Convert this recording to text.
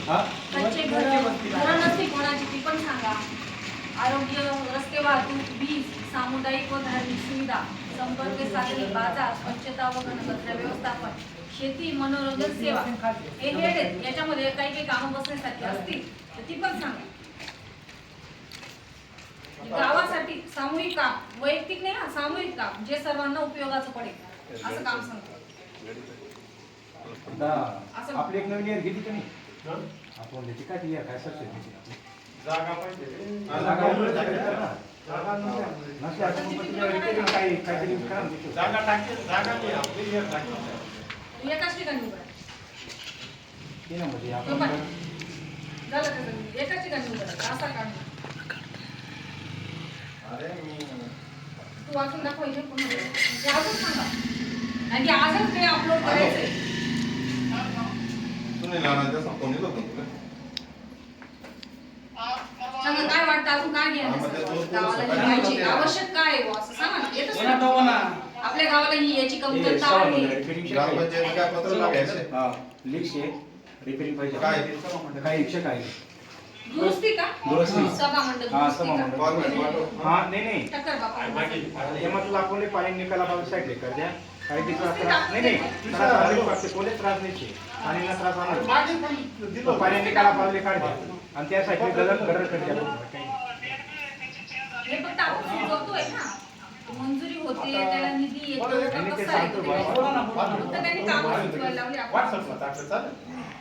कच्चे घरं नसती कोणाची ती पण सांगा. आरोग्य, रस्ते वाहतूक, वीज, सामुदायिक व धार्मिक सुविधा, संपर्क साधने, बाजार, स्वच्छता व घनकचरा व्यवस्थापन, शेती, मनोरंजन सेवा हे हेड आहेत. याच्यामध्ये काही काही कामं बसण्यासाठी असतील तर ती पण सांगा. गावासाठी सामूहिक काम, वैयक्तिक नाही हा, सामूहिक काम जे सर्वांना उपयोगाचं पडेल असं काम सांगा. आपली एक नवीन घेतली की नाही आपण त्याची काय ती काय सरसे जागा पाहिजे जागा टाकी जागा नाही आपली एकाच ठिकाणी उभं ते ना म्हणजे आपण झालं का एकाच ठिकाणी उभं असा काम. अरे मी तू वाचून दाखवायचे पुन्हा अजून सांगा आणि आजच ते अपलोड करायचंय. सांगा काय वाटतं अजून काय घ्यायचं गावाला घ्यायची आवश्यक काय आहे असं सांगा ना. येतच ना आपल्या गावाला ही याची कमतरता आहे. रिपेरिंग पाहिजे काय शिक्षक आहे दुरुस्ती का सभा मंडप हाँ नहीं टक्कर बापा ये मतलब आपको ले पानी निकाला बाबा साइड लेकर दिया काही त्रास नाही त्रास कोले त्रास नाही पाणी ना त्रास आला पाणी निकाला बाबा काढ द्या आणि त्यासाठी गडर कर द्या. हे फक्त आपण सुचवतोय ना मंजुरी होते त्याला निधी येतो कसं आहे फक्त त्यांनी काम सुचवायला लावले आपण.